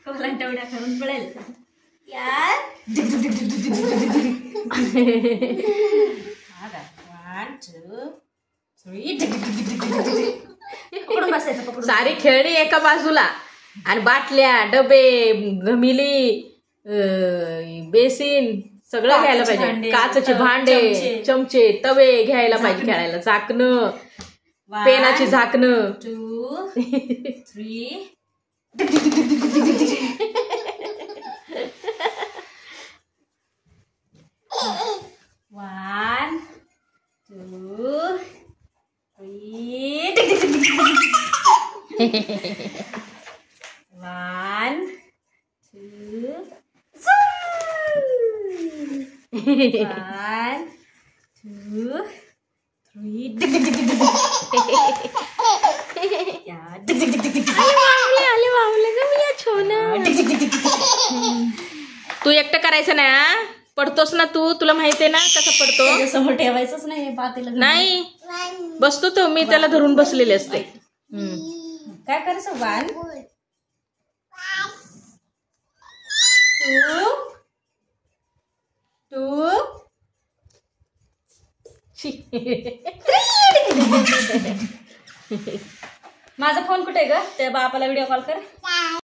कोलांट उड्या करून पडेल यार. 1 2 3 पकडून बसायचं. पकडून सारी खेळणी एका बाजूला आणि बाटल्या डबे घमिली बेसिन सगळं घ्यायला पाहिजे. काचेचे भांडे चमचे तवे घ्यायला पाहिजे खेळायला. झाकणं पेनाची झाकणं. 2 3 1 2 3 1 2 1 2 तू एकटं करायचं नाही हा. पडतोस ना तू. तुला माहिती आहे ना कसं पडतो. समोर ठेवायचंच नाही पातेला. नाही बसतो तो. मी त्याला धरून बसलेले असते. काय करायचं. 1 2 माझा फोन कुठे ग. त्या बापाला व्हिडिओ कॉल कर.